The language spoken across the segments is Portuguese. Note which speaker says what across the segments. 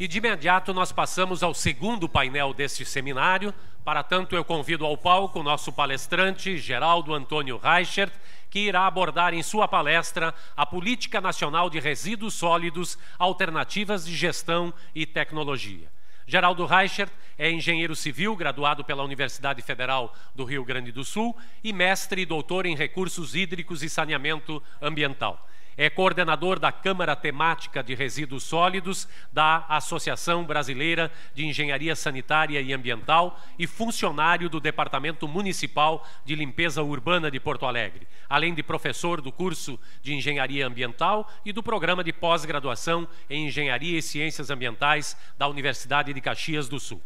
Speaker 1: E de imediato nós passamos ao segundo painel deste seminário. Para tanto, eu convido ao palco o nosso palestrante, Geraldo Antônio Reichert, que irá abordar em sua palestra a Política Nacional de Resíduos Sólidos, Alternativas de Gestão e Tecnologia. Geraldo Reichert é engenheiro civil, graduado pela Universidade Federal do Rio Grande do Sul e mestre e doutor em recursos hídricos e saneamento ambiental. É coordenador da Câmara Temática de Resíduos Sólidos da Associação Brasileira de Engenharia Sanitária e Ambiental e funcionário do Departamento Municipal de Limpeza Urbana de Porto Alegre, além de professor do curso de Engenharia Ambiental e do programa de pós-graduação em Engenharia e Ciências Ambientais da Universidade de Caxias do Sul.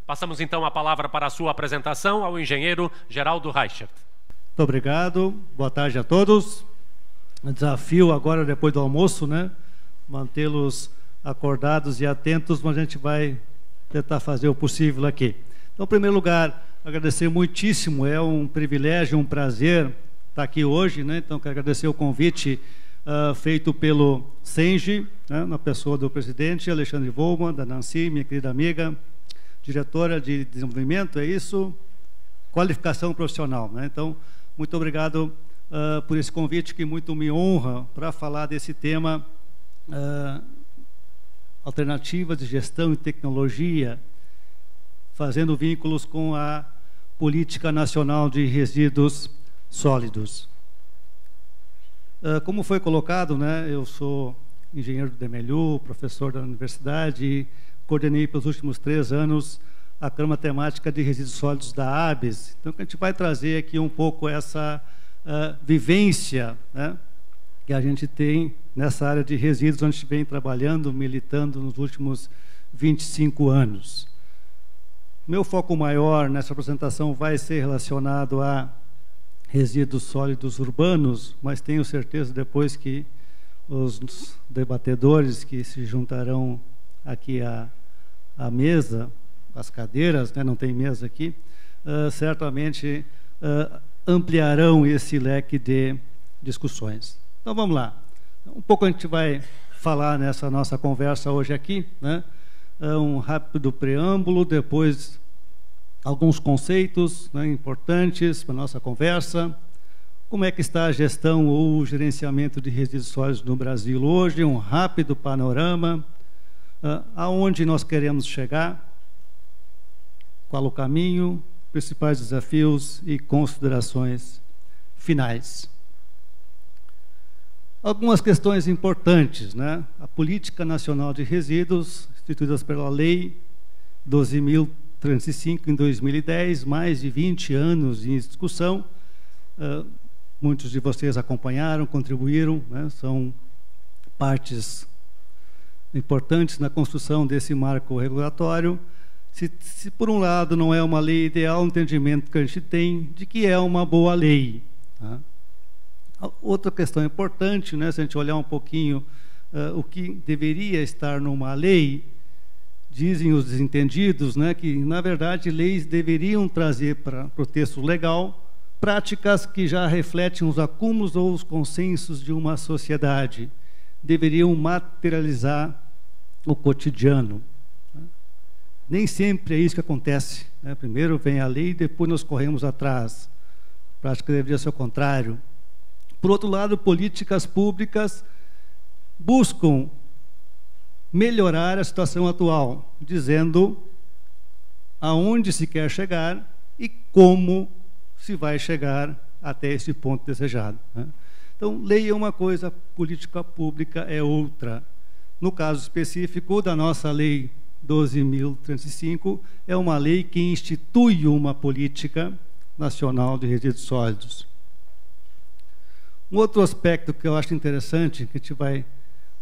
Speaker 1: Passamos então a palavra para a sua apresentação ao engenheiro Geraldo Reichert.
Speaker 2: Muito obrigado, boa tarde a todos. Desafio agora, depois do almoço, né? Mantê-los acordados e atentos, mas a gente vai tentar fazer o possível aqui. Então, em primeiro lugar, agradecer muitíssimo, é um privilégio, um prazer estar aqui hoje, né? Então, quero agradecer o convite feito pelo SENGE, né? Na pessoa do presidente Alexandre Volman, da Nancy, minha querida amiga, diretora de desenvolvimento, é isso? Qualificação profissional, né? Então, muito obrigado por esse convite que muito me honra para falar desse tema, alternativas de gestão e tecnologia, fazendo vínculos com a Política Nacional de Resíduos Sólidos. Como foi colocado, né, eu sou engenheiro do DEMELHU, professor da universidade e coordenei pelos últimos 3 anos a Câmara Temática de Resíduos Sólidos da ABES. Então, a gente vai trazer aqui um pouco essa vivência, né, que a gente tem nessa área de resíduos, onde a gente vem trabalhando, militando nos últimos 25 anos. Meu foco maior nessa apresentação vai ser relacionado a resíduos sólidos urbanos, mas tenho certeza depois que os debatedores que se juntarão aqui à mesa, as cadeiras, né, não tem mesa aqui, certamente ampliarão esse leque de discussões. Então, vamos lá. Um pouco a gente vai falar nessa nossa conversa hoje aqui, né? Um rápido preâmbulo, depois alguns conceitos, né, importantes para a nossa conversa. Como é que está a gestão ou o gerenciamento de resíduos sólidos no Brasil hoje? Um rápido panorama. Aonde nós queremos chegar? Qual o caminho? Principais desafios e considerações finais. Algumas questões importantes, né? A Política Nacional de Resíduos, instituída pela Lei 12.305 em 2010, mais de 20 anos em discussão. Muitos de vocês acompanharam, contribuíram, né? São partes importantes na construção desse marco regulatório. Se por um lado não é uma lei ideal, o entendimento que a gente tem de que é uma boa lei. Tá? Outra questão importante, né, se a gente olhar um pouquinho o que deveria estar numa lei, dizem os desentendidos, né, que, na verdade, leis deveriam trazer para o texto legal práticas que já refletem os acúmulos ou os consensos de uma sociedade. Deveriam materializar o cotidiano. Nem sempre é isso que acontece, né? Primeiro vem a lei e depois nós corremos atrás. A prática deveria ser o contrário. Por outro lado, políticas públicas buscam melhorar a situação atual, dizendo aonde se quer chegar e como se vai chegar até esse ponto desejado, né? Então, lei é uma coisa, política pública é outra. No caso específico da nossa lei 12.305, é uma lei que institui uma política nacional de resíduos sólidos. Um outro aspecto que eu acho interessante, que a gente vai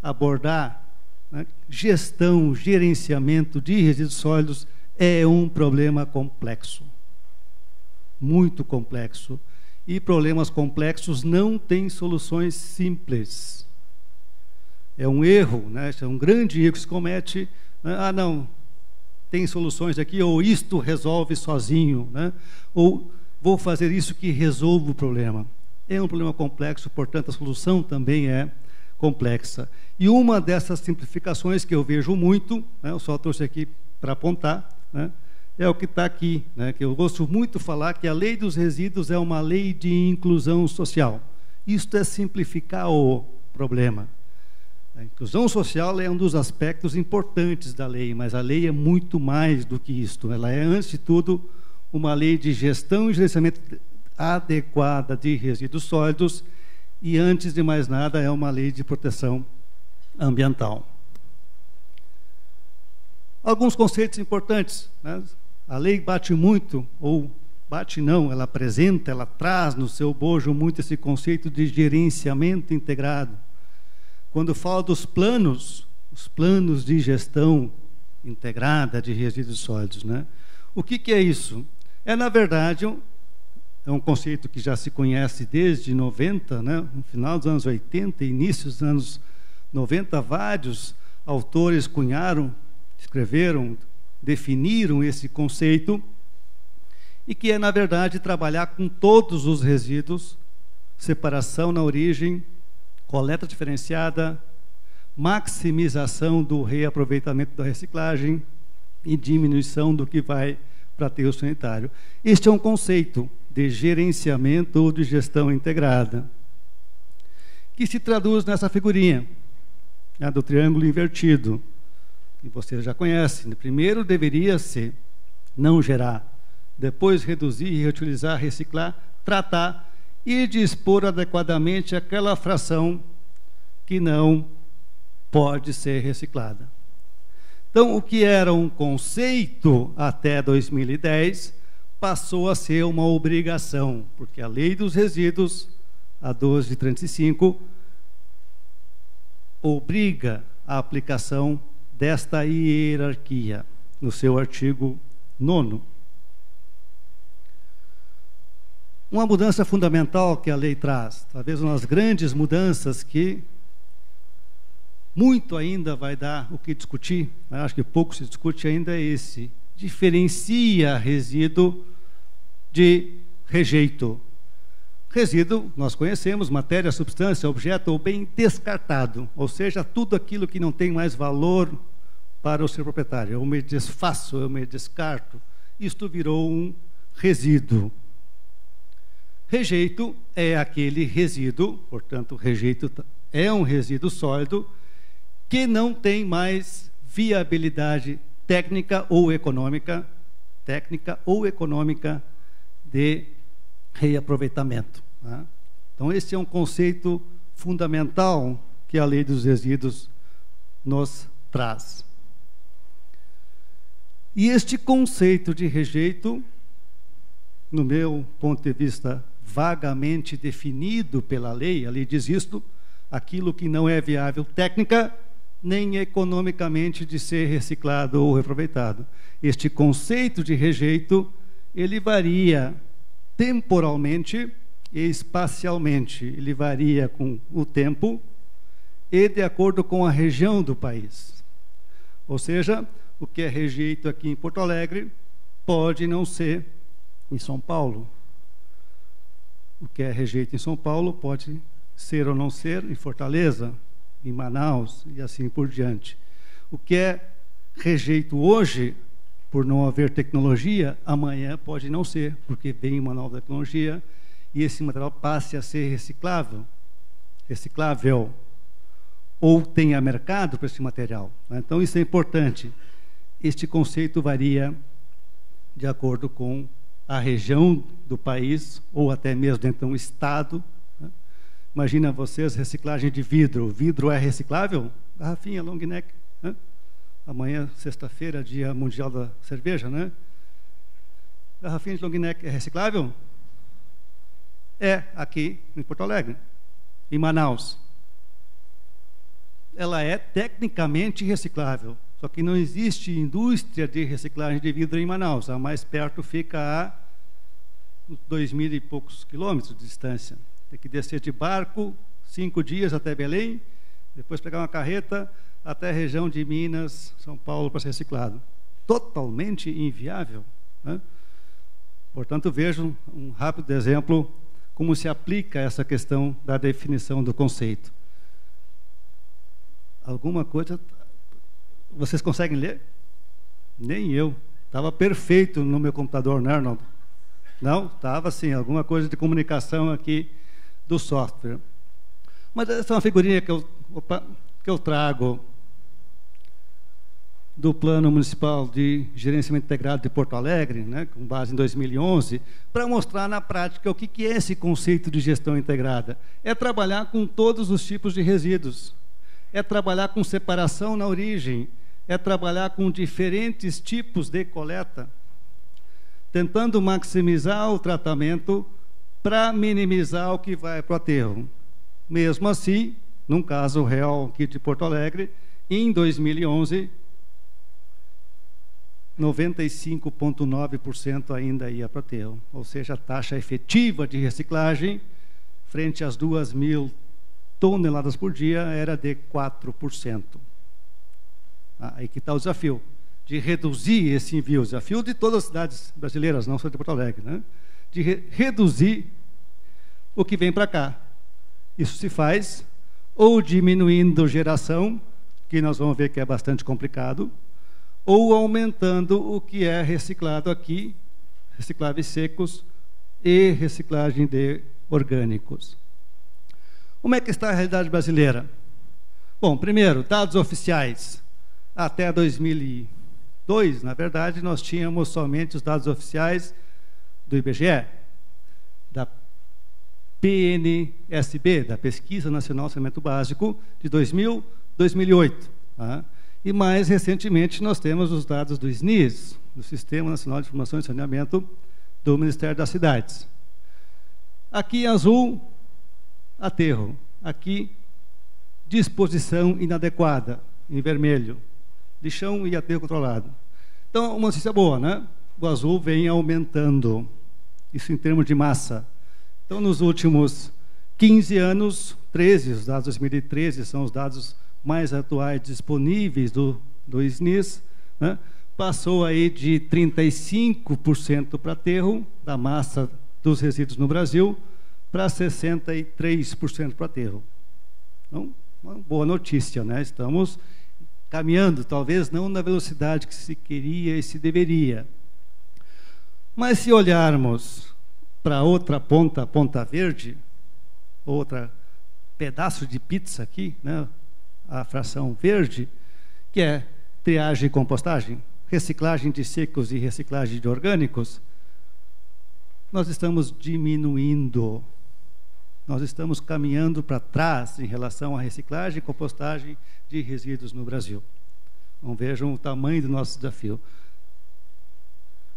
Speaker 2: abordar, né? Gestão, gerenciamento de resíduos sólidos é um problema complexo, muito complexo. E problemas complexos não têm soluções simples. É um erro, né? É um grande erro que se comete. Não, tem soluções aqui, ou isto resolve sozinho, né? Ou vou fazer isso que resolve o problema. É um problema complexo, portanto, a solução também é complexa. E uma dessas simplificações que eu vejo muito, né, eu só trouxe aqui para apontar, né, é o que está aqui, né, que eu gosto muito falar que a lei dos resíduos é uma lei de inclusão social. Isto é simplificar o problema. A inclusão social é um dos aspectos importantes da lei, mas a lei é muito mais do que isto. Ela é, antes de tudo, uma lei de gestão e gerenciamento adequada de resíduos sólidos e, antes de mais nada, é uma lei de proteção ambiental. Alguns conceitos importantes, né? A lei bate muito, ou bate não, ela apresenta, ela traz no seu bojo muito esse conceito de gerenciamento integrado. Quando fala dos planos, os planos de gestão integrada de resíduos sólidos, né? O que é isso? É, na verdade, é um conceito que já se conhece desde 90, né? No final dos anos 80, início dos anos 90, vários autores cunharam, escreveram, definiram esse conceito, e que é, na verdade, trabalhar com todos os resíduos, separação na origem, coleta diferenciada, maximização do reaproveitamento da reciclagem e diminuição do que vai para aterro sanitário. Este é um conceito de gerenciamento ou de gestão integrada, que se traduz nessa figurinha, né, do triângulo invertido, que vocês já conhecem. Primeiro deveria ser não gerar, depois reduzir, reutilizar, reciclar, tratar e dispor adequadamente aquela fração que não pode ser reciclada. Então, o que era um conceito até 2010 passou a ser uma obrigação, porque a Lei dos Resíduos, a 1235, obriga a aplicação desta hierarquia no seu artigo 9º. Uma mudança fundamental que a lei traz, talvez uma das grandes mudanças que muito ainda vai dar o que discutir, mas acho que pouco se discute ainda, é esse: diferencia resíduo de rejeito. Resíduo, nós conhecemos, matéria, substância, objeto ou bem descartado, ou seja, tudo aquilo que não tem mais valor para o seu proprietário. Eu me desfaço, eu me descarto. Isto virou um resíduo. Rejeito é aquele resíduo, portanto, rejeito é um resíduo sólido que não tem mais viabilidade técnica ou econômica de reaproveitamento. Tá? Então, esse é um conceito fundamental que a Lei dos Resíduos nos traz. E este conceito de rejeito, no meu ponto de vista, vagamente definido pela lei, a lei diz isto: aquilo que não é viável técnica nem economicamente de ser reciclado ou reaproveitado. Este conceito de rejeito, ele varia temporalmente e espacialmente, ele varia com o tempo e de acordo com a região do país. Ou seja, o que é rejeito aqui em Porto Alegre pode não ser em São Paulo. O que é rejeito em São Paulo pode ser ou não ser em Fortaleza, em Manaus e assim por diante. O que é rejeito hoje, por não haver tecnologia, amanhã pode não ser, porque vem uma nova tecnologia e esse material passe a ser reciclável, ou tenha mercado para esse material. Então, isso é importante. Este conceito varia de acordo com a região do país, ou até mesmo dentro de um estado. Imagina vocês, reciclagem de vidro. O vidro é reciclável? Garrafinha, long neck. Amanhã, sexta-feira, dia mundial da cerveja, né? Garrafinha de long neck é reciclável? É, aqui em Porto Alegre. Em Manaus. Ela é tecnicamente reciclável. Só que não existe indústria de reciclagem de vidro em Manaus. A mais perto fica a 2.000 e poucos quilômetros de distância. Tem que descer de barco 5 dias até Belém, depois pegar uma carreta até a região de Minas, São Paulo, para ser reciclado. Totalmente inviável, né? Portanto, vejam um rápido exemplo como se aplica essa questão da definição do conceito. alguma coisa... Vocês conseguem ler? Nem eu. Estava perfeito no meu computador, né, Arnaldo? Não? Estava assim, alguma coisa de comunicação aqui do software. Mas essa é uma figurinha que eu trago do Plano Municipal de Gerenciamento Integrado de Porto Alegre, né, com base em 2011, para mostrar na prática o que é esse conceito de gestão integrada. É trabalhar com todos os tipos de resíduos, é trabalhar com separação na origem, é trabalhar com diferentes tipos de coleta, tentando maximizar o tratamento para minimizar o que vai para o aterro. Mesmo assim, num caso real aqui de Porto Alegre, em 2011, 95,9% ainda ia para o aterro, ou seja, a taxa efetiva de reciclagem, frente às 2.000 toneladas por dia, era de 4%. Aí que está o desafio, de reduzir esse envio, o desafio de todas as cidades brasileiras, não só de Porto Alegre, né? De reduzir o que vem para cá. Isso se faz ou diminuindo geração, que nós vamos ver que é bastante complicado, ou aumentando o que é reciclado aqui, recicláveis secos e reciclagem de orgânicos. Como é que está a realidade brasileira? Bom, primeiro, dados oficiais. Até 2002, na verdade, nós tínhamos somente os dados oficiais do IBGE, da PNSB, da Pesquisa Nacional de Saneamento Básico, de 2000, 2008. Tá? E mais recentemente nós temos os dados do SNIS, do Sistema Nacional de Informação e Saneamento do Ministério das Cidades. Aqui em azul, aterro. Aqui, disposição inadequada, em vermelho. Lixão e aterro controlado. Então, uma notícia boa, né? O azul vem aumentando, isso em termos de massa. Então, nos últimos 15 anos, 13, os dados de 2013 são os dados mais atuais disponíveis do SNIS, né? Passou aí de 35% para aterro, da massa dos resíduos no Brasil, para 63% para aterro. Então, uma boa notícia, né? Estamos caminhando, talvez não na velocidade que se queria e se deveria. Mas se olharmos para outra ponta, a ponta verde, outra pedaço de pizza aqui, né? A fração verde, que é triagem e compostagem, reciclagem de secos e reciclagem de orgânicos, nós estamos diminuindo, nós estamos caminhando para trás em relação à reciclagem e compostagem de resíduos no Brasil. Então, vejam o tamanho do nosso desafio.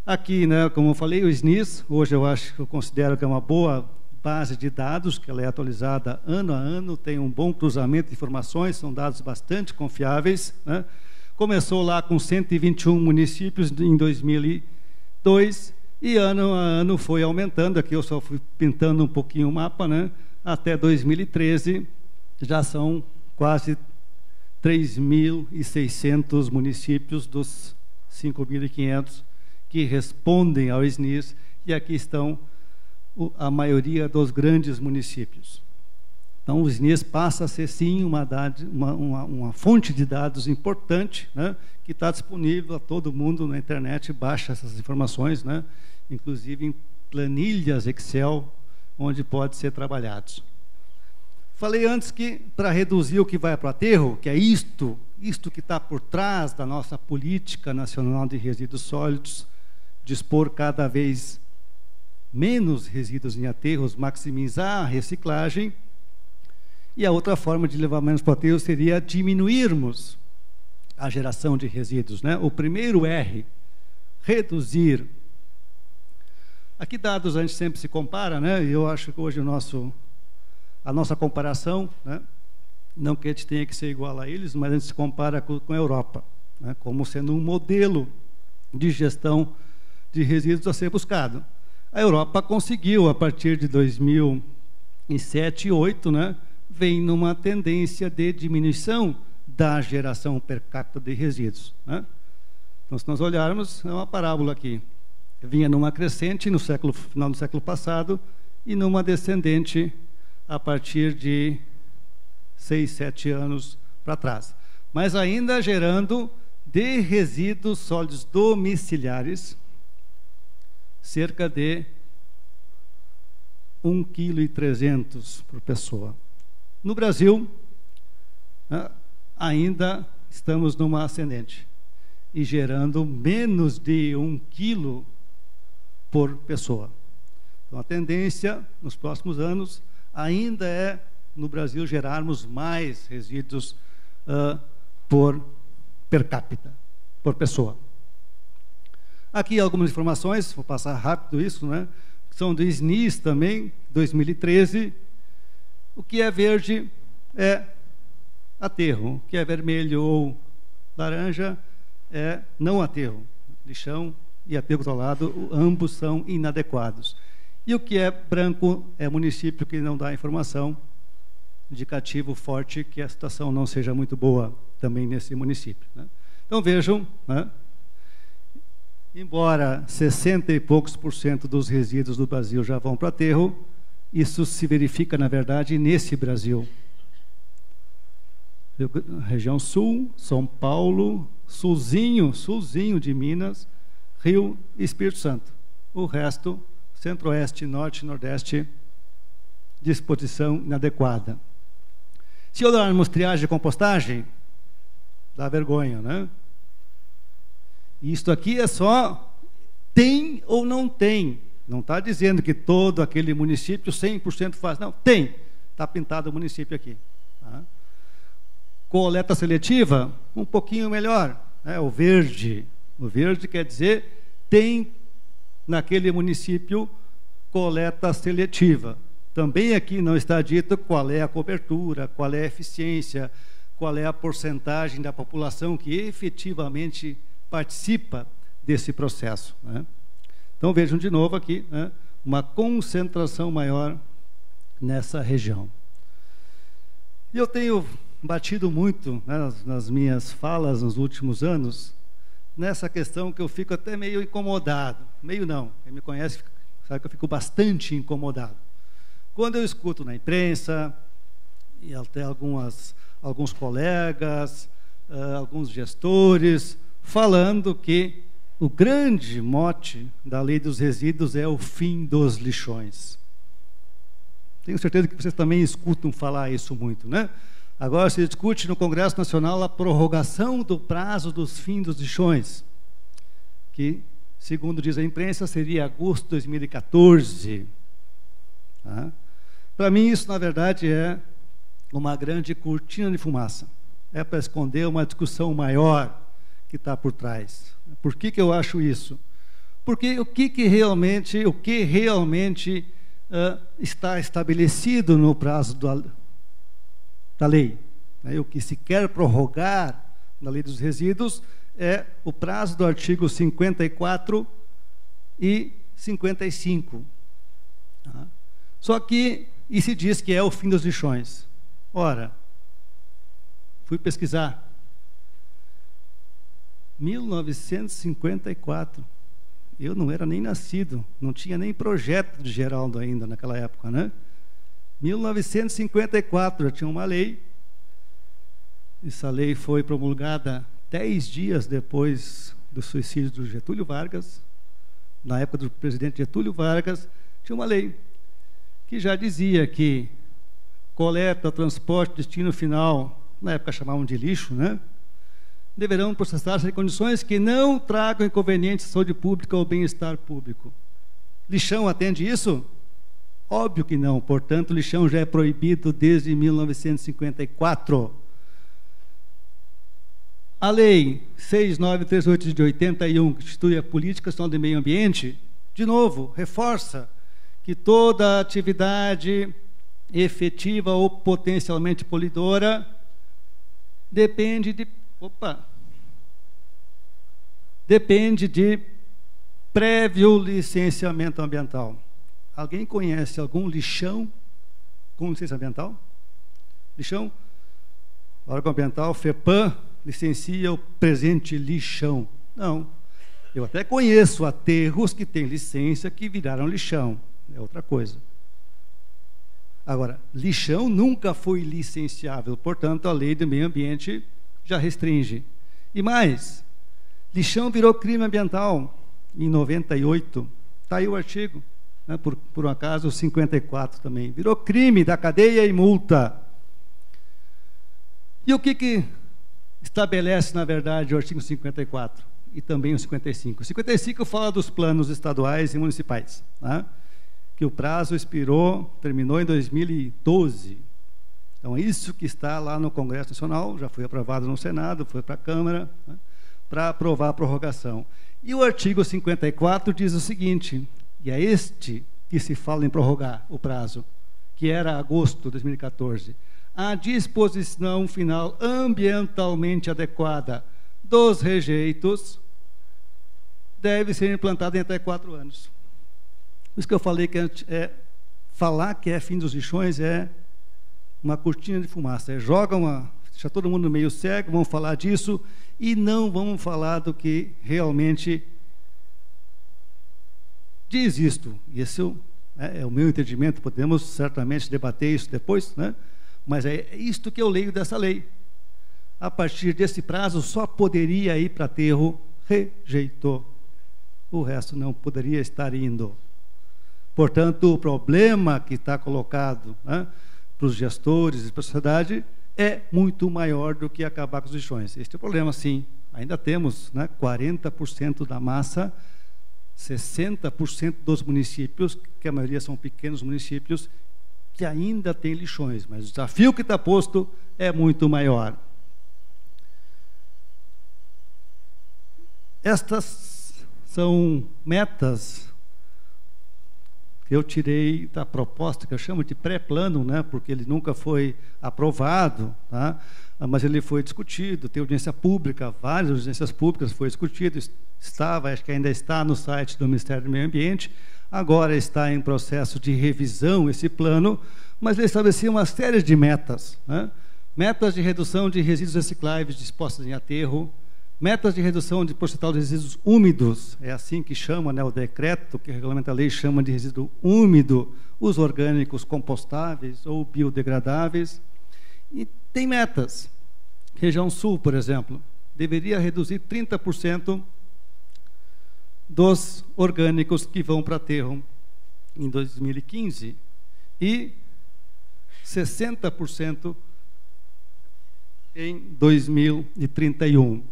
Speaker 2: Aqui, né, como eu falei, o SNIS, hoje eu considero que é uma boa base de dados, que ela é atualizada ano a ano, tem um bom cruzamento de informações, são dados bastante confiáveis, né? Começou lá com 121 municípios em 2002 e ano a ano foi aumentando. Aqui eu só fui pintando um pouquinho o mapa, né? Até 2013 já são quase 3.600 municípios dos 5.500 que respondem ao SNIS, e aqui estão a maioria dos grandes municípios. Então, o SNIS passa a ser, sim, uma fonte de dados importante, né, que está disponível a todo mundo na internet, baixa essas informações, né, inclusive em planilhas Excel, onde pode ser trabalhados. Falei antes que, para reduzir o que vai para o aterro, que é isto que está por trás da nossa política nacional de resíduos sólidos, dispor cada vez menos resíduos em aterros, maximizar a reciclagem, e a outra forma de levar menos para o aterro seria diminuirmos a geração de resíduos, né? O primeiro R, reduzir. Aqui dados a gente sempre se compara, né? E eu acho que hoje a nossa comparação, né? Não que a gente tenha que ser igual a eles, mas a gente se compara com a Europa, né? Como sendo um modelo de gestão de resíduos a ser buscado. A Europa conseguiu, a partir de 2007 e 2008, né, vem numa tendência de diminuição da geração per capita de resíduos, né? Então, se nós olharmos, é uma parábola aqui. Vinha numa crescente no final do século passado e numa descendente a partir de 6, 7 anos para trás. mas ainda gerando de resíduos sólidos domiciliares cerca de 1,3 kg por pessoa. No Brasil, ainda estamos numa ascendente e gerando menos de 1 kg por pessoa. Então, a tendência nos próximos anos ainda é, no Brasil, gerarmos mais resíduos per capita, por pessoa. Aqui algumas informações, vou passar rápido isso, né? São do SNIS também, 2013. O que é verde é aterro, o que é vermelho ou laranja é não aterro. Lixão e aterro controlado, ambos são inadequados. E o que é branco é município que não dá informação, indicativo forte que a situação não seja muito boa também nesse município, né? Então vejam, né? Embora 60 e poucos % dos resíduos do Brasil já vão para o aterro, isso se verifica, na verdade, nesse Brasil. Região Sul, São Paulo, sulzinho de Minas, Rio e Espírito Santo. O resto, Centro-Oeste, Norte e Nordeste, disposição inadequada. Se olharmos triagem e compostagem, dá vergonha, né? Isto aqui é só tem ou não tem. Não está dizendo que todo aquele município 100% faz. Não, tem. Está pintado o município aqui. Tá? Coleta seletiva, um pouquinho melhor. O verde. O verde quer dizer tem naquele município coleta seletiva. Também aqui não está dito qual é a cobertura, qual é a eficiência, qual é a porcentagem da população que efetivamente participa desse processo, né? Então vejam de novo aqui, né, uma concentração maior nessa região. E eu tenho batido muito, né, nas minhas falas nos últimos anos nessa questão que eu fico até meio incomodado. Meio não, quem me conhece sabe que eu fico bastante incomodado. Quando eu escuto na imprensa, e até alguns colegas, alguns gestores, falando que o grande mote da lei dos resíduos é o fim dos lixões. Tenho certeza que vocês também escutam falar isso muito, né? Agora se discute no Congresso Nacional a prorrogação do prazo dos fins dos lixões, que, segundo diz a imprensa, seria agosto de 2014. Tá? Para mim, isso, na verdade, é uma grande cortina de fumaça. É para esconder uma discussão maior que está por trás. Por que eu acho isso? Porque o que realmente está estabelecido no prazo da lei, né? O que se quer prorrogar na lei dos resíduos é o prazo do artigo 54 e 55. Tá? Só que, e se diz que é o fim dos lixões. Ora, fui pesquisar. 1954. Eu não era nem nascido, não tinha nem projeto de Geraldo ainda naquela época, né? 1954 já tinha uma lei. Essa lei foi promulgada 10 dias depois do suicídio do Getúlio Vargas. Na época do presidente Getúlio Vargas, tinha uma lei que já dizia que coleta, transporte, destino final, na época chamavam de lixo, né? Deverão processar-se em condições que não tragam inconvenientes à saúde pública ou bem-estar público. Lixão atende isso? Óbvio que não. Portanto, lixão já é proibido desde 1954. A Lei 6.938 de 81, que institui a Política Nacional de Meio Ambiente, de novo, reforça que toda atividade efetiva ou potencialmente poluidora depende de prévio licenciamento ambiental. Alguém conhece algum lixão com licença ambiental? Lixão? O órgão ambiental, FEPAM, licencia o presente lixão. Não. Eu até conheço aterros que têm licença que viraram lixão. É outra coisa. Agora, lixão nunca foi licenciável. Portanto, a lei do meio ambiente já restringe. E mais, lixão virou crime ambiental em 98. Está aí o artigo, né, por um acaso, 54 também. Virou crime da cadeia e multa. E o que estabelece, na verdade, o artigo 54? E também o 55. O 55 fala dos planos estaduais e municipais, né, que o prazo expirou, terminou em 2012. Então, é isso que está lá no Congresso Nacional, já foi aprovado no Senado, foi para a Câmara, né, para aprovar a prorrogação. E o artigo 54 diz o seguinte, e é este que se fala em prorrogar o prazo, que era agosto de 2014. A disposição final ambientalmente adequada dos rejeitos deve ser implantada em até 4 anos. Por isso que eu falei que falar que é fim dos lixões é uma cortina de fumaça. Deixa todo mundo meio cego, vamos falar disso e não vamos falar do que realmente diz isto. E esse é o meu entendimento, podemos certamente debater isso depois, né? Mas é isto que eu leio dessa lei. A partir desse prazo, só poderia ir para aterro rejeitou. O resto não poderia estar indo. Portanto, o problema que está colocado, né, para os gestores e para a sociedade é muito maior do que acabar com os lixões. Este é o problema, sim. Ainda temos, né, 40% da massa, 60% dos municípios, que a maioria são pequenos municípios, que ainda tem lixões, mas o desafio que está posto é muito maior. Estas são metas que eu tirei da proposta, que eu chamo de pré-plano, né, porque ele nunca foi aprovado, tá? Mas ele foi discutido, tem audiência pública, várias audiências públicas foi discutido, acho que ainda está no site do Ministério do Meio Ambiente, agora está em processo de revisão esse plano, mas ele estabelecia uma série de metas, né? Metas de redução de resíduos recicláveis dispostos em aterro, metas de redução de porcentagem de resíduos úmidos, é assim que chama, né, o decreto que regulamenta a lei chama de resíduo úmido, os orgânicos compostáveis ou biodegradáveis. E tem metas. Região Sul, por exemplo, deveria reduzir 30% dos orgânicos que vão para aterro em 2015 e 60% em 2031.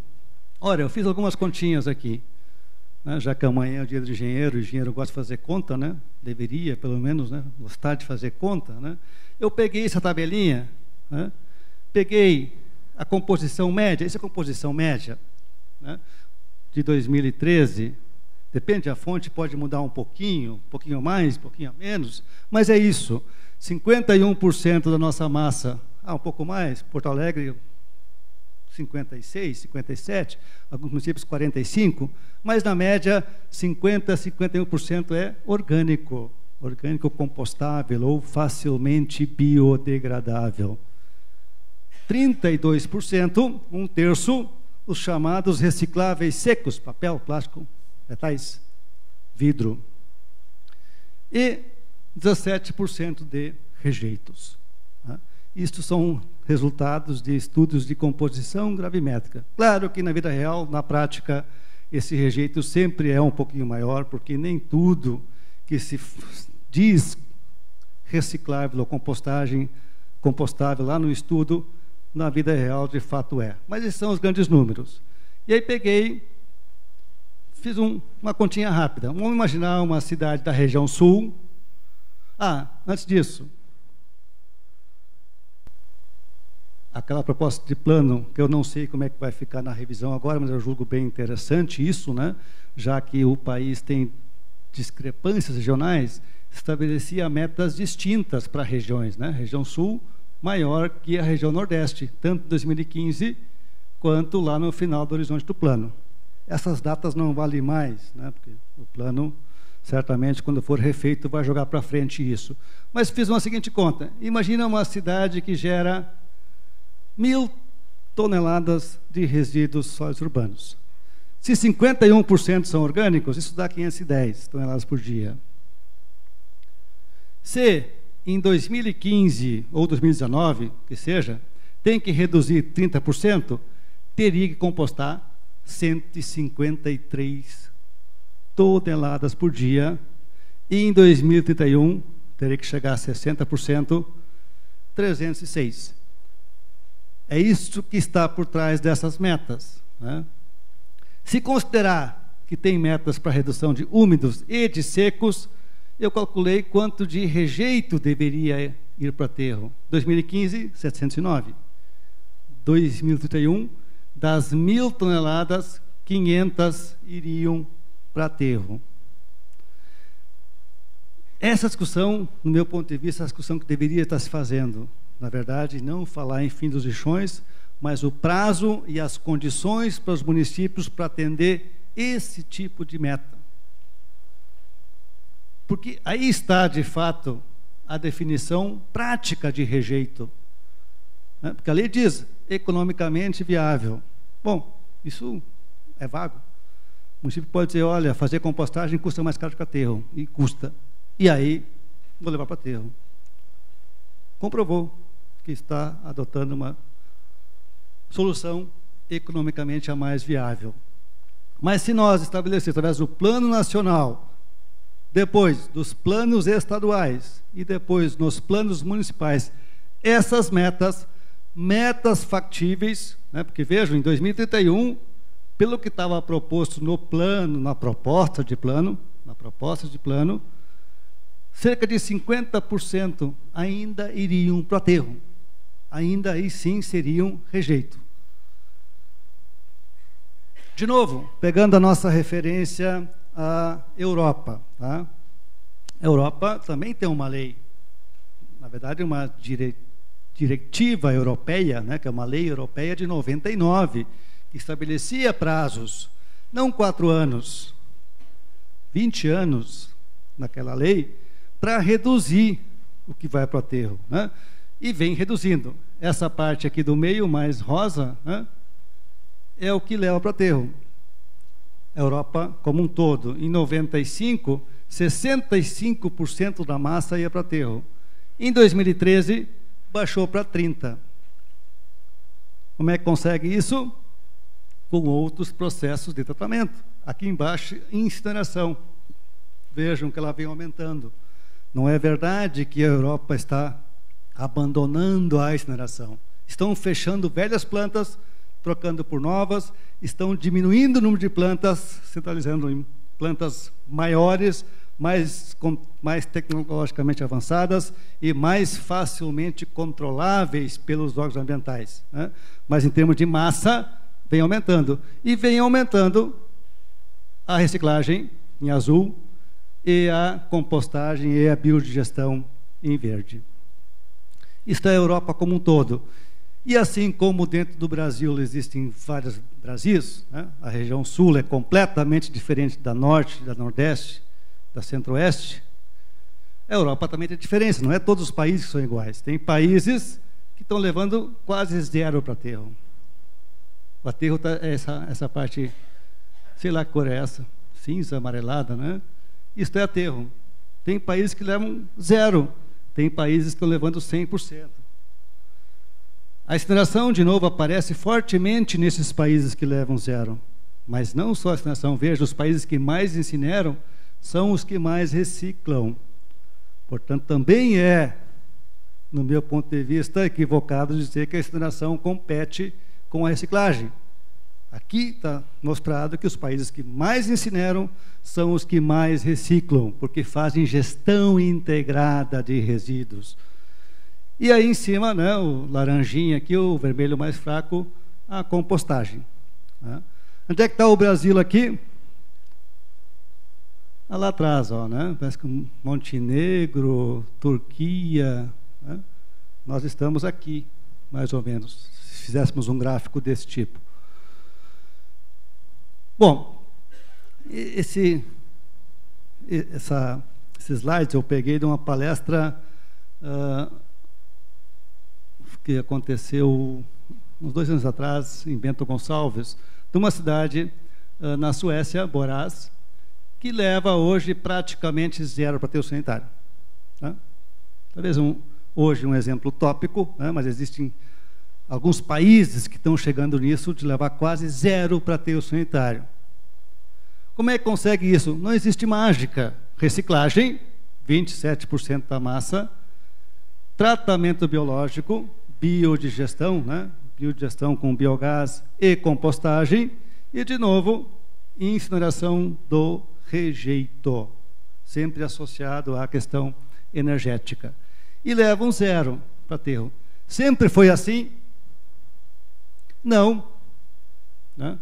Speaker 2: Ora, eu fiz algumas continhas aqui, né, já que amanhã é o dia do engenheiro, o engenheiro gosta de fazer conta, né? Deveria, pelo menos, né, gostar de fazer conta, né? Eu peguei essa tabelinha, né, peguei a composição média, essa é a composição média, né, de 2013, depende da fonte, pode mudar um pouquinho mais, um pouquinho menos, mas é isso, 51% da nossa massa, um pouco mais, Porto Alegre 56, 57, alguns municípios 45, mas na média 50, 51% é orgânico compostável ou facilmente biodegradável. 32%, um terço, os chamados recicláveis secos, papel, plástico, metais, vidro. E 17% de rejeitos. Isto são resultados de estudos de composição gravimétrica. Claro que na vida real, na prática, esse rejeito sempre é um pouquinho maior, porque nem tudo que se diz reciclável ou compostável lá no estudo, na vida real de fato é. Mas esses são os grandes números. E aí fiz uma continha rápida. Vamos imaginar uma cidade da região sul. Antes disso, aquela proposta de plano, que eu não sei como é que vai ficar na revisão agora, mas eu julgo bem interessante isso, né? Já que o país tem discrepâncias regionais, estabelecia metas distintas para regiões, né? Região Sul maior que a região Nordeste, tanto em 2015 quanto lá no final do horizonte do plano. Essas datas não valem mais, né? Porque o plano, certamente, quando for refeito, vai jogar para frente isso. Mas fiz uma seguinte conta. Imagina uma cidade que gera 1.000 toneladas de resíduos sólidos urbanos. Se 51% são orgânicos, isso dá 510 toneladas por dia. Se em 2015 ou 2019, que seja, tem que reduzir 30%, teria que compostar 153 toneladas por dia, e em 2031 teria que chegar a 60%, 306. É isso que está por trás dessas metas, né? Se considerar que tem metas para redução de úmidos e de secos, eu calculei quanto de rejeito deveria ir para aterro. 2015, 709. 2031, das 1.000 toneladas, 500 iriam para aterro. Essa discussão, no meu ponto de vista, é a discussão que deveria estar se fazendo. Na verdade, não falar em fim dos lixões, mas o prazo e as condições para os municípios para atender esse tipo de meta. Porque aí está, de fato, a definição prática de rejeito, né? Porque a lei diz, economicamente viável. Bom, isso é vago. O município pode dizer, olha, fazer compostagem custa mais caro que aterro, e custa. E aí, vou levar para aterro. Comprovou que está adotando uma solução economicamente a mais viável. Mas se nós estabelecermos, através do plano nacional, depois dos planos estaduais e depois nos planos municipais, essas metas factíveis, né? Porque vejam, em 2031, pelo que estava proposto no plano, na proposta de plano, cerca de 50% ainda iriam para o aterro. Ainda aí sim seriam rejeito. De novo, pegando a nossa referência à Europa, tá? A Europa também tem uma lei, na verdade uma diretiva europeia, né, que é uma lei europeia de 99, que estabelecia prazos, não 4 anos, 20 anos naquela lei, para reduzir o que vai para o aterro, né? E vem reduzindo. Essa parte aqui do meio, mais rosa, né, é o que leva para o aterro. A Europa como um todo. Em 95, 65% da massa ia para o aterro. Em 2013, baixou para 30%. Como é que consegue isso? Com outros processos de tratamento. Aqui embaixo, incineração. Vejam que ela vem aumentando. Não é verdade que a Europa está abandonando a incineração. Estão fechando velhas plantas, trocando por novas, estão diminuindo o número de plantas, centralizando em plantas maiores, mais tecnologicamente avançadas e mais facilmente controláveis pelos órgãos ambientais, né? Mas em termos de massa, vem aumentando. E vem aumentando a reciclagem em azul e a compostagem e a biodigestão em verde. Isto é a Europa como um todo. E assim como dentro do Brasil existem vários Brasis, né? A região sul é completamente diferente da norte, da nordeste, da centro-oeste, a Europa também tem diferença, não é todos os países que são iguais. Tem países que estão levando quase zero para aterro. O aterro está essa parte, sei lá que cor é essa, cinza, amarelada, né? Isso é aterro. Tem países que levam zero, tem países que estão levando 100%. A incineração, de novo, aparece fortemente nesses países que levam zero. Mas não só a incineração, veja, os países que mais incineram são os que mais reciclam. Portanto, também é, no meu ponto de vista, equivocado dizer que a incineração compete com a reciclagem. Aqui está mostrado que os países que mais incineram são os que mais reciclam, porque fazem gestão integrada de resíduos. E aí em cima, né, o laranjinha aqui, o vermelho mais fraco, a compostagem, né? Onde é que está o Brasil aqui? Lá atrás, ó, né? Parece que Montenegro, Turquia, né? Nós estamos aqui, mais ou menos, se fizéssemos um gráfico desse tipo. Bom, esses slides eu peguei de uma palestra que aconteceu uns 2 anos atrás, em Bento Gonçalves, de uma cidade na Suécia, Borås, que leva hoje praticamente zero para aterro sanitário, tá? Talvez hoje um exemplo utópico, né? Mas existem alguns países que estão chegando nisso, de levar quase zero para aterro sanitário. Como é que consegue isso? Não existe mágica. Reciclagem, 27% da massa, tratamento biológico, biodigestão, né? Biodigestão com biogás e compostagem, e, de novo, incineração do rejeito, sempre associado à questão energética. E levam zero para aterro. Sempre foi assim? Não. Né?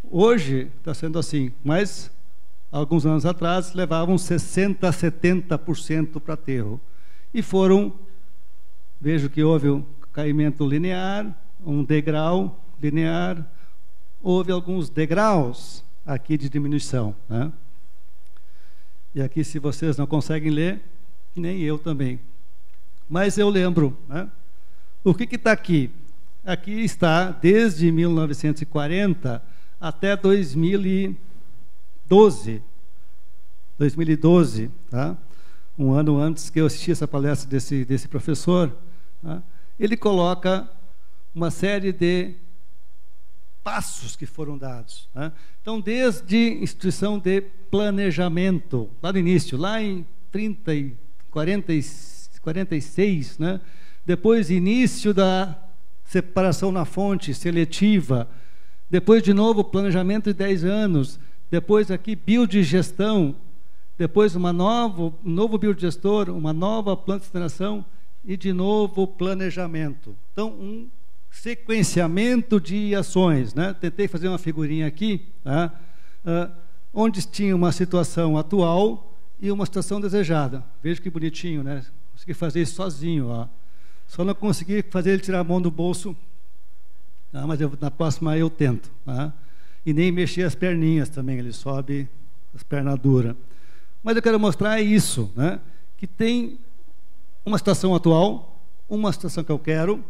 Speaker 2: Hoje está sendo assim, mas alguns anos atrás levavam 60% a 70% para aterro. E foram, vejo que houve um caimento linear, um degrau linear, houve alguns degraus aqui de diminuição. Né? E aqui, se vocês não conseguem ler, nem eu também. Mas eu lembro, né? O que está aqui? Aqui está desde 1940 até 2012. 2012, tá? Um ano antes que eu assisti essa palestra desse professor, tá? Ele coloca uma série de passos que foram dados. Né? Então, desde instituição de planejamento, lá no início, lá em 46, né? Depois início da separação na fonte seletiva, depois de novo planejamento de 10 anos, depois aqui biodigestão, depois um novo biodigestor, uma nova planta de incineração e de novo planejamento. Então, um sequenciamento de ações. Né? Tentei fazer uma figurinha aqui, tá? Onde tinha uma situação atual e uma situação desejada. Veja que bonitinho, né? Consegui fazer isso sozinho, ó. Só não consegui fazer ele tirar a mão do bolso, tá? Mas na próxima eu tento. Tá? E nem mexer as perninhas também, ele sobe as pernas duras. Mas eu quero mostrar isso, né? Que tem uma situação atual, uma situação que eu quero,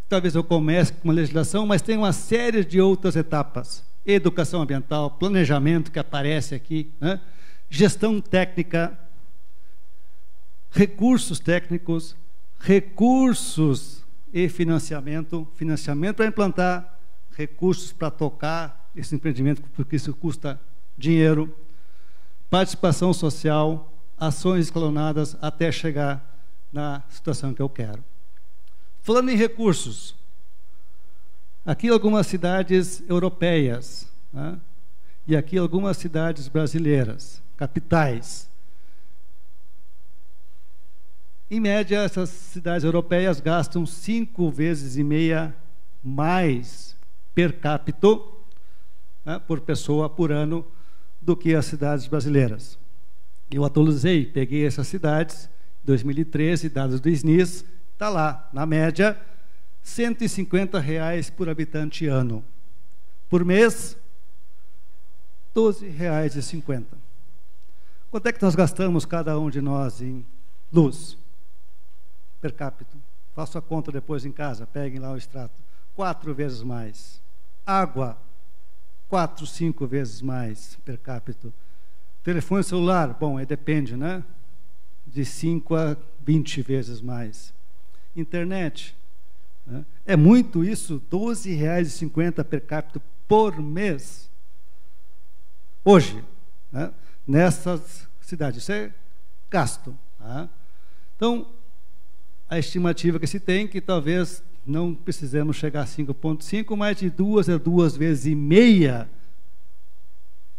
Speaker 2: talvez eu comece com uma legislação, mas tem uma série de outras etapas. Educação ambiental, planejamento que aparece aqui, né? Gestão técnica, recursos técnicos, recursos e financiamento para implantar, recursos para tocar esse empreendimento, porque isso custa dinheiro, participação social, ações escalonadas até chegar na situação que eu quero. Falando em recursos, aqui algumas cidades europeias, né? E aqui algumas cidades brasileiras, capitais. Em média, essas cidades europeias gastam 5,5 vezes mais per capita, né, por pessoa por ano do que as cidades brasileiras. Eu atualizei, peguei essas cidades, 2013, dados do SNIS, está lá, na média, R$ 150 por habitante ano. Por mês, R$ 12,50. Quanto é que nós gastamos, cada um de nós, em luz? Per capita. Faço a conta depois em casa, peguem lá o extrato. 4 vezes mais. Água, 4, 5 vezes mais per capita. Telefone celular, bom, aí depende, né? De 5 a 20 vezes mais. Internet, né? É muito isso, R$ 12,50 per capita por mês. Hoje, né? Nessas cidades. Isso é gasto. Tá? Então, a estimativa que se tem que talvez não precisemos chegar a 5,5, mas de 2 a 2,5 vezes.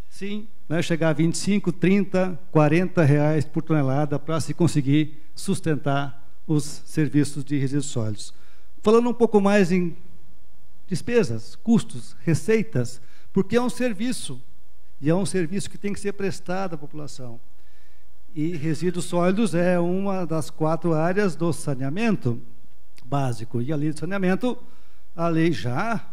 Speaker 2: Sim, né? Chegar a 25, 30, 40 reais por tonelada para se conseguir sustentar os serviços de resíduos sólidos. Falando um pouco mais em despesas, custos, receitas, porque é um serviço, e é um serviço que tem que ser prestado à população. E resíduos sólidos é uma das 4 áreas do saneamento básico. E a lei de saneamento, a lei já...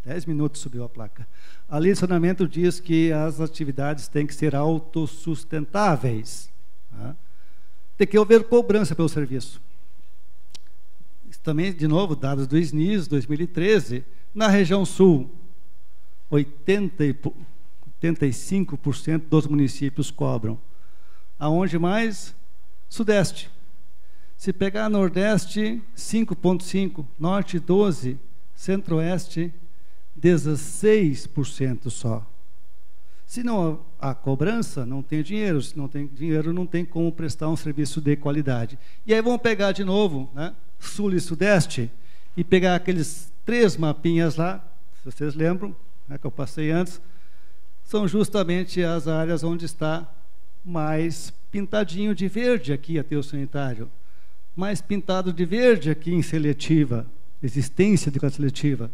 Speaker 2: 10 minutos subiu a placa. A lei de saneamento diz que as atividades têm que ser autossustentáveis. Tá? Tem que haver cobrança pelo serviço. Isso também, de novo, dados do SNIS, 2013, na região sul, 85% dos municípios cobram. Aonde mais? Sudeste. Se pegar Nordeste, 5,5%, Norte, 12%, Centro-Oeste, 16% só. Se não há cobrança, não tem dinheiro. Se não tem dinheiro, não tem como prestar um serviço de qualidade. E aí vamos pegar de novo, né, Sul e Sudeste, e pegar aqueles 3 mapinhas lá, se vocês lembram, né, que eu passei antes, são justamente as áreas onde está mais pintadinho de verde aqui aterro sanitário, mais pintado de verde aqui em seletiva, existência de coleta seletiva,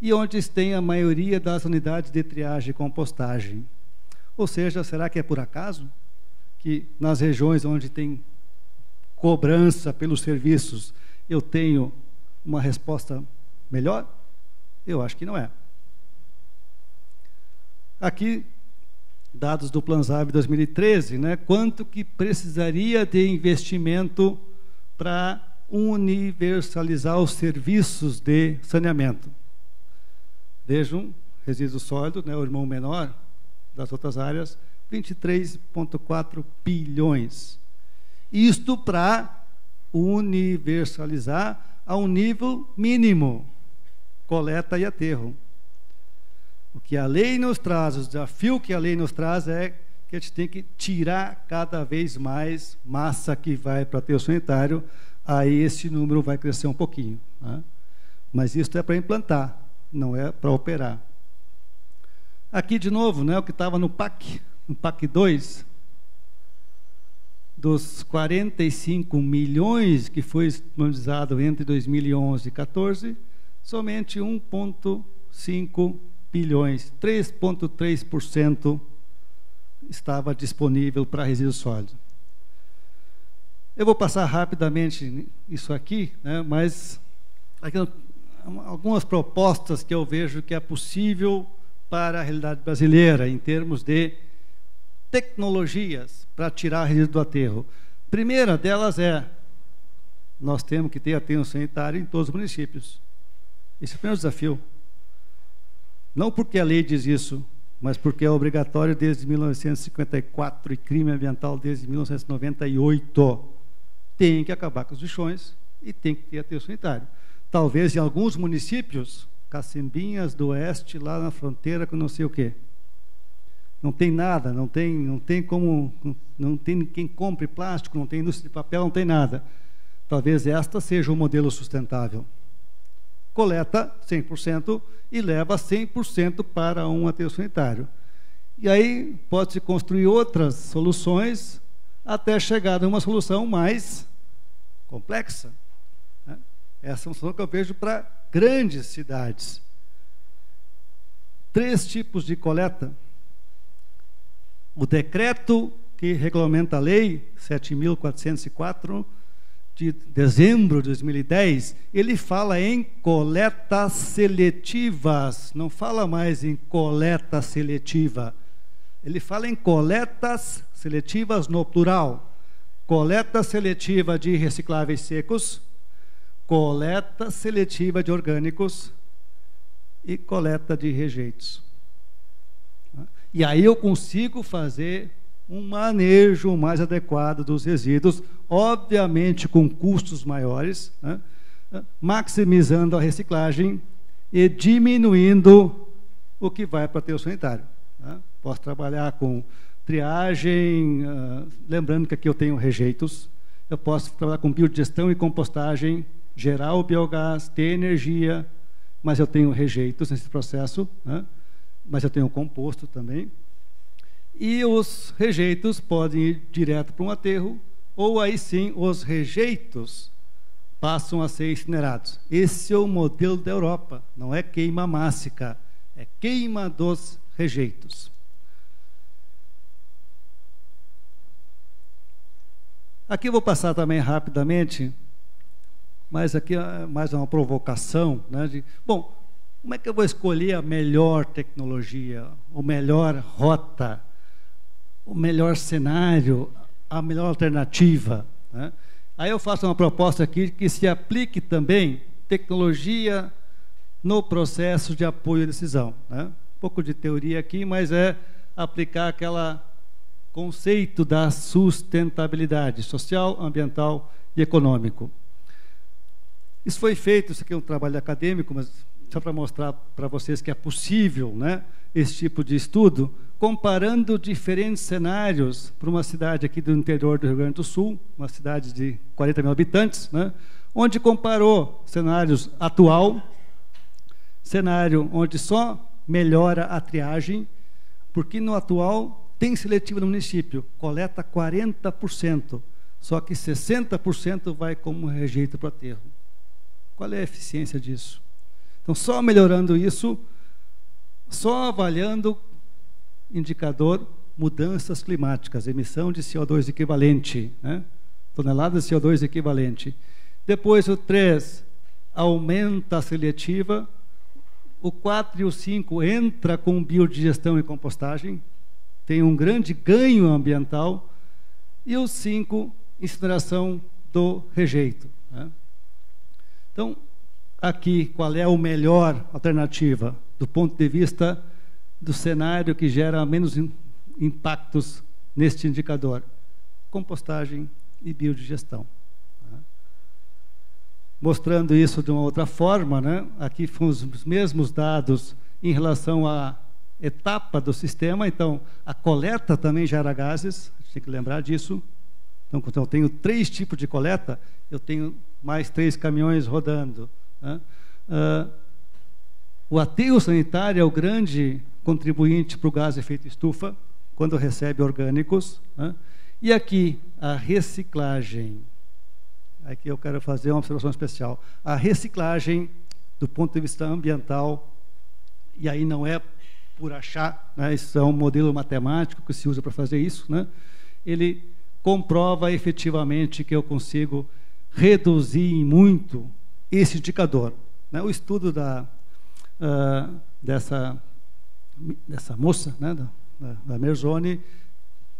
Speaker 2: e onde tem a maioria das unidades de triagem e compostagem. Ou seja, será que é por acaso que nas regiões onde tem cobrança pelos serviços eu tenho uma resposta melhor? Eu acho que não é. Aqui, dados do Plansab 2013, né, quanto que precisaria de investimento para universalizar os serviços de saneamento. Vejam, resíduo sólido, né, o irmão menor das outras áreas, 23,4 bilhões. Isto para universalizar a um nível mínimo, coleta e aterro. O que a lei nos traz, o desafio que a lei nos traz é que a gente tem que tirar cada vez mais massa que vai para o aterro sanitário, aí esse número vai crescer um pouquinho, né? Mas isso é para implantar, não é para operar. Aqui de novo, né, o que estava no PAC 2, dos 45 milhões que foi disponibilizado entre 2011 e 2014, somente 1,5 bilhões, 3,3% estava disponível para resíduo sólido. Eu vou passar rapidamente isso aqui, né, mas aqui, algumas propostas que eu vejo que é possível para a realidade brasileira, em termos de tecnologias para tirar resíduo do aterro. A primeira delas é, nós temos que ter aterro sanitário em todos os municípios. Esse é o primeiro desafio. Não porque a lei diz isso, mas porque é obrigatório desde 1954 e crime ambiental desde 1998. Tem que acabar com os lixões e tem que ter aterro sanitário. Talvez em alguns municípios, Cacimbinhas do Oeste, lá na fronteira com não sei o quê. Não tem nada, não tem como, não tem quem compre plástico, não tem indústria de papel, não tem nada. Talvez esta seja o modelo sustentável. Coleta 100% e leva 100% para um aterro sanitário. E aí pode-se construir outras soluções até chegar a uma solução mais complexa, né? Essa é uma solução que eu vejo para grandes cidades. 3 tipos de coleta. O decreto que regulamenta a lei 7.404 de dezembro de 2010, ele fala em coletas seletivas, não fala mais em coleta seletiva. Ele fala em coletas seletivas no plural. Coleta seletiva de recicláveis secos, coleta seletiva de orgânicos e coleta de rejeitos. E aí eu consigo fazer um manejo mais adequado dos resíduos, obviamente com custos maiores, né? Maximizando a reciclagem e diminuindo o que vai para o aterro sanitário, né? Posso trabalhar com triagem, lembrando que aqui eu tenho rejeitos, eu posso trabalhar com biodigestão e compostagem, gerar o biogás, ter energia, mas eu tenho rejeitos nesse processo, né? Mas eu tenho composto também. E os rejeitos podem ir direto para um aterro, ou aí sim os rejeitos passam a ser incinerados. Esse é o modelo da Europa, não é queima mássica, é queima dos rejeitos. Aqui eu vou passar também rapidamente, mas aqui é mais uma provocação, né, bom, como é que eu vou escolher a melhor tecnologia, a melhor rota, o melhor cenário, a melhor alternativa, né? Aí eu faço uma proposta aqui que se aplique também tecnologia no processo de apoio à decisão, né? Um pouco de teoria aqui, mas é aplicar aquela conceito da sustentabilidade social, ambiental e econômico. Isso foi feito, isso aqui é um trabalho acadêmico, mas só para mostrar para vocês que é possível, né, esse tipo de estudo, comparando diferentes cenários para uma cidade aqui do interior do Rio Grande do Sul, uma cidade de 40 mil habitantes, né, onde comparou cenários atual, cenário onde só melhora a triagem, porque no atual tem seletivo no município, coleta 40%, só que 60% vai como rejeito para aterro. Qual é a eficiência disso? Então, só melhorando isso, só avaliando indicador mudanças climáticas, emissão de CO2 equivalente, né? Toneladas de CO2 equivalente. Depois o 3 aumenta a seletiva, o 4 e o 5 entra com biodigestão e compostagem, tem um grande ganho ambiental, e o 5, incineração do rejeito, né? Então, aqui, qual é a melhor alternativa do ponto de vista do cenário que gera menos impactos neste indicador? Compostagem e biodigestão. Mostrando isso de uma outra forma, né? Aqui foram os mesmos dados em relação à etapa do sistema. Então, a coleta também gera gases, a gente tem que lembrar disso. Então, quando eu tenho 3 tipos de coleta, eu tenho mais 3 caminhões rodando, né? O aterro sanitário é o grande contribuinte para o gás de efeito estufa, quando recebe orgânicos, né? E aqui, a reciclagem. Aqui eu quero fazer uma observação especial. A reciclagem, do ponto de vista ambiental, e aí não é por achar, né? Isso é um modelo matemático que se usa para fazer isso, né? Ele comprova efetivamente que eu consigo reduzir em muito esse indicador, né? O estudo dessa moça, né, da Merzoni,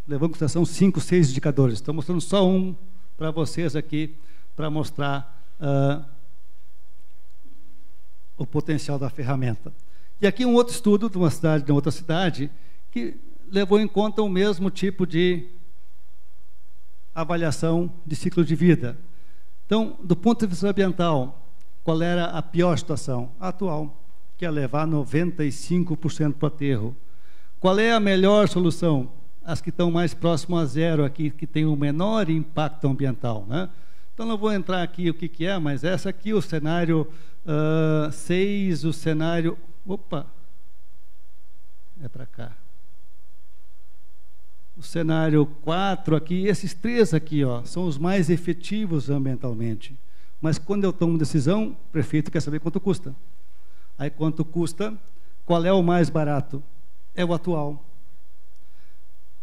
Speaker 2: levou em consideração 5, 6 indicadores. Estou mostrando só um para vocês aqui, para mostrar o potencial da ferramenta. E aqui um outro estudo de uma outra cidade, que levou em conta o mesmo tipo de avaliação de ciclo de vida. Então, do ponto de vista ambiental, qual era a pior situação? A atual, que é levar 95% para o aterro. Qual é a melhor solução? As que estão mais próximas a zero aqui, que tem o menor impacto ambiental, né? Então, não vou entrar aqui o que é, mas essa aqui, o cenário 6, o cenário... Opa! É para cá. O cenário 4 aqui, esses 3 aqui, ó, são os mais efetivos ambientalmente. Mas quando eu tomo decisão, o prefeito quer saber quanto custa. Aí quanto custa, qual é o mais barato? É o atual.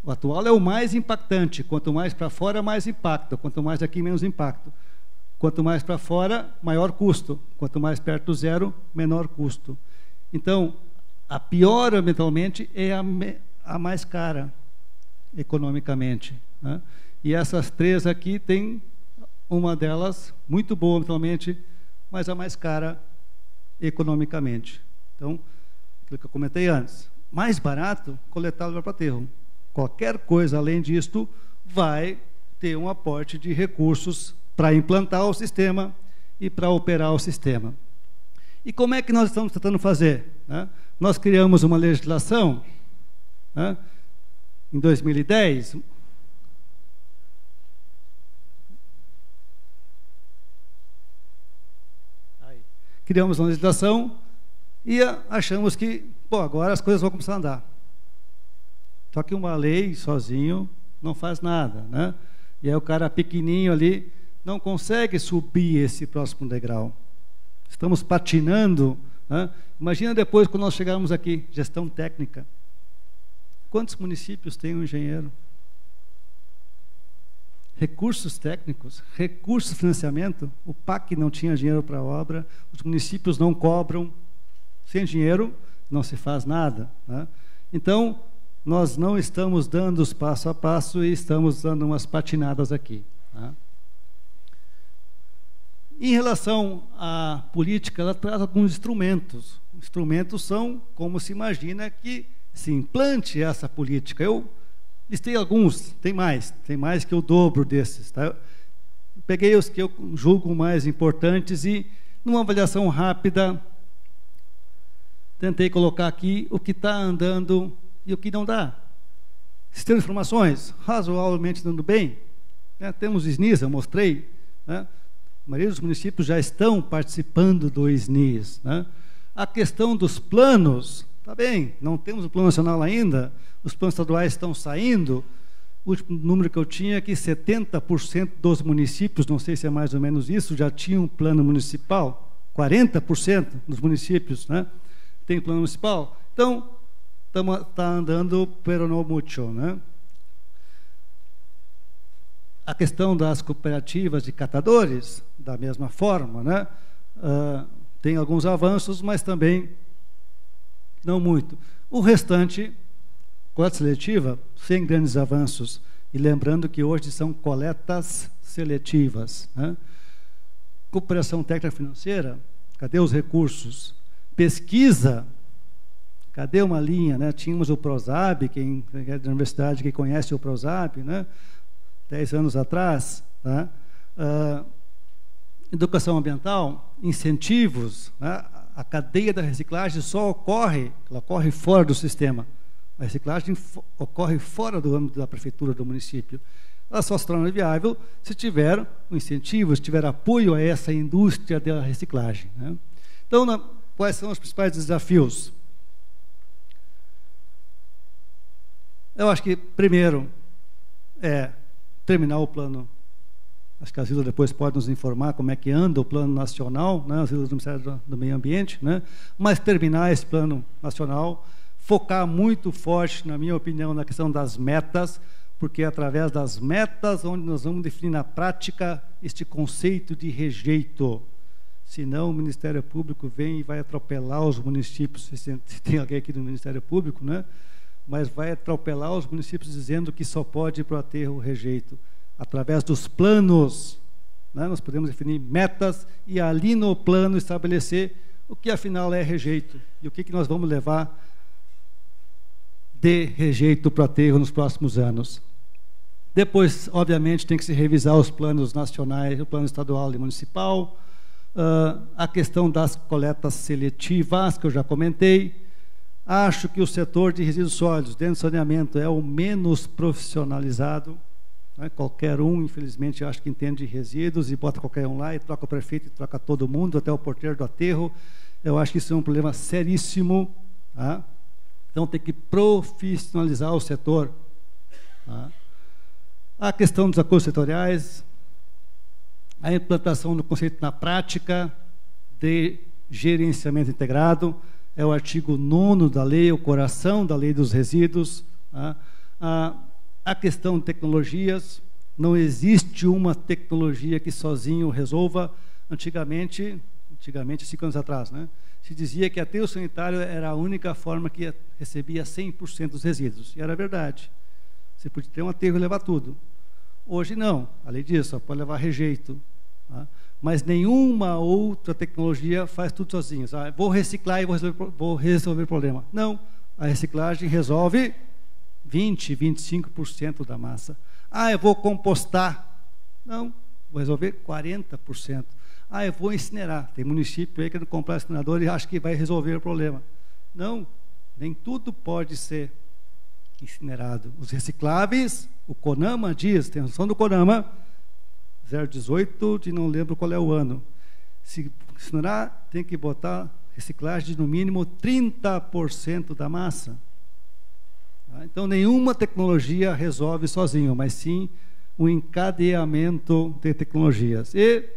Speaker 2: O atual é o mais impactante. Quanto mais para fora, mais impacto. Quanto mais aqui, menos impacto. Quanto mais para fora, maior custo. Quanto mais perto do zero, menor custo. Então, a pior ambientalmente é a mais cara economicamente, né? E essas 3 aqui tem uma delas muito boa ambientalmente, mas a mais cara economicamente. Então, aquilo que eu comentei antes, mais barato, coletar para aterro. Qualquer coisa além disto vai ter um aporte de recursos para implantar o sistema e para operar o sistema. E como é que nós estamos tentando fazer, né? Nós criamos uma legislação, né, em 2010, criamos uma legislação e achamos que, pô, agora as coisas vão começar a andar. Só que uma lei sozinho não faz nada, né? E aí o cara pequenininho ali não consegue subir esse próximo degrau. Estamos patinando, né? Imagina depois quando nós chegarmos aqui, gestão técnica. Quantos municípios tem um engenheiro? Recursos técnicos, recursos de financiamento. O PAC não tinha dinheiro para a obra, os municípios não cobram. Sem dinheiro não se faz nada, né? Então, nós não estamos dando os passo a passo e estamos dando umas patinadas aqui, tá? Em relação à política, ela traz alguns instrumentos. Instrumentos são como se imagina que se implante essa política. Eu Listei alguns, tem mais que o dobro desses. Tá? Peguei os que eu julgo mais importantes e, numa avaliação rápida, tentei colocar aqui o que está andando e o que não dá. Sistema de informações, razoavelmente andando bem. Né? Temos o SNIS, eu mostrei. Né? A maioria dos municípios já estão participando do SNIS. Né? A questão dos planos, está bem, não temos o plano nacional ainda, os planos estaduais estão saindo. O último número que eu tinha é que 70% dos municípios, não sei se é mais ou menos isso, já tinham um plano municipal. 40% dos municípios, né, tem plano municipal. Então, está andando pero no mucho, né? A questão das cooperativas de catadores, da mesma forma, né? Tem alguns avanços, mas também não muito. O restante, coleta seletiva, sem grandes avanços. E lembrando que hoje são coletas seletivas. Né? Cooperação técnica financeira, cadê os recursos? Pesquisa, cadê uma linha? Né? Tínhamos o Prozab, quem é da universidade, quem conhece o Prozab, né? 10 anos atrás. Tá? Educação ambiental, incentivos, né? A cadeia da reciclagem só ocorre, ela ocorre fora do sistema. A reciclagem ocorre fora do âmbito da prefeitura, do município. Ela só se torna viável se tiver um incentivo, se tiver apoio a essa indústria da reciclagem. Né? Então, quais são os principais desafios? Eu acho que, primeiro, é terminar o plano. Acho que a Zilda depois pode nos informar como é que anda o plano nacional, né, a Zilda do Ministério do Meio Ambiente, né, mas terminar esse plano nacional, focar muito forte, na minha opinião, na questão das metas, porque é através das metas onde nós vamos definir na prática este conceito de rejeito. Senão o Ministério Público vem e vai atropelar os municípios, se tem alguém aqui do Ministério Público, né, mas vai atropelar os municípios dizendo que só pode ir para o aterro o rejeito. Através dos planos, né, nós podemos definir metas e ali no plano estabelecer o que afinal é rejeito e o que nós vamos levar de rejeito para o aterro nos próximos anos. Depois, obviamente, tem que se revisar os planos nacionais, o plano estadual e municipal, a questão das coletas seletivas, que eu já comentei. Acho que o setor de resíduos sólidos, dentro do saneamento, é o menos profissionalizado. Qualquer um, infelizmente, acho que entende de resíduos e bota qualquer um lá e troca o prefeito e troca todo mundo, até o porteiro do aterro. Eu acho que isso é um problema seríssimo. Tá? Então, tem que profissionalizar o setor. Tá? A questão dos acordos setoriais, a implantação do conceito na prática de gerenciamento integrado, é o artigo 9º da lei, o coração da lei dos resíduos. Tá? A questão de tecnologias, não existe uma tecnologia que sozinho resolva. Antigamente 5 anos atrás, né, se dizia que aterro sanitário era a única forma que recebia 100% dos resíduos. E era verdade. Você podia ter um aterro e levar tudo. Hoje não. A lei diz, só pode levar rejeito. Tá? Mas nenhuma outra tecnologia faz tudo sozinho. Vou reciclar e vou resolver o problema. Não. A reciclagem resolve 20%, 25% da massa. Eu vou compostar. Não, vou resolver 40%. Eu vou incinerar. Tem município aí que não comprar incinerador e acha que vai resolver o problema. Não, nem tudo pode ser incinerado. Os recicláveis, o CONAMA diz, tem a noção do CONAMA, 018, de não lembro qual é o ano. Se incinerar, tem que botar reciclagem de no mínimo 30% da massa. Então, nenhuma tecnologia resolve sozinho, mas sim um encadeamento de tecnologias. E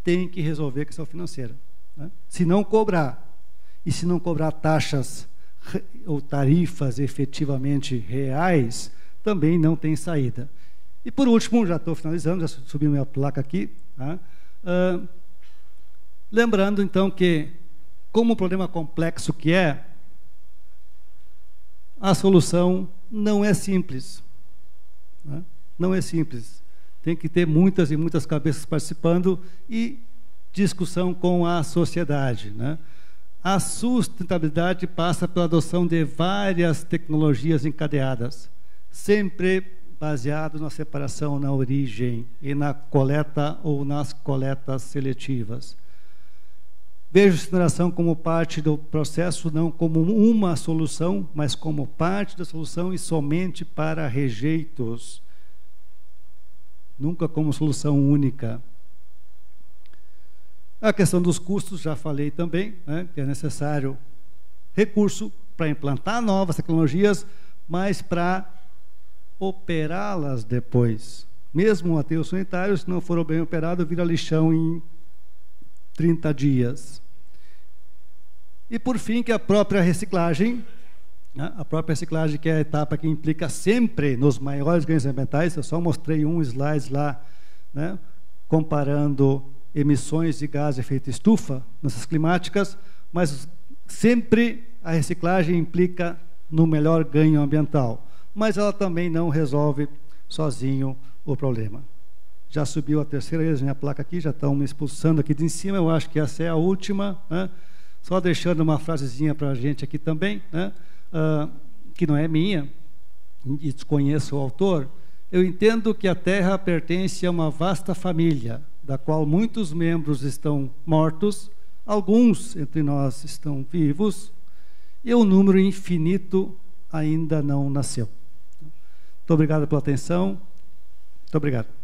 Speaker 2: tem que resolver a questão financeira. Né? Se não cobrar, e se não cobrar taxas ou tarifas efetivamente reais, também não tem saída. E, por último, já estou finalizando, já subi minha placa aqui. Tá? Lembrando, então, que, como um problema complexo que é, a solução não é simples. Né? Não é simples. Tem que ter muitas e muitas cabeças participando e discussão com a sociedade. Né? A sustentabilidade passa pela adoção de várias tecnologias encadeadas. sempre baseado na separação na origem e na coleta ou nas coletas seletivas. Vejo incineração como parte do processo, não como uma solução, mas como parte da solução e somente para rejeitos, nunca como solução única. A questão dos custos, já falei também, né, que é necessário recurso para implantar novas tecnologias, mas para operá-las depois. Mesmo o aterro sanitário, se não for bem operado, vira lixão em 30 dias. E, por fim, que a própria reciclagem, né, que é a etapa que implica sempre nos maiores ganhos ambientais. Eu só mostrei um slide lá, né, comparando emissões de gás de efeito estufa nessas climáticas, mas sempre a reciclagem implica no melhor ganho ambiental. Mas ela também não resolve sozinho o problema. Já subiu a terceira vez minha placa aqui, já estão me expulsando aqui de cima, eu acho que essa é a última, né? Só deixando uma frasezinha para a gente aqui também, né? Que não é minha, e desconheço o autor. Eu entendo que a Terra pertence a uma vasta família, da qual muitos membros estão mortos, alguns entre nós estão vivos, e um número infinito ainda não nasceu. Muito obrigado pela atenção. Muito obrigado.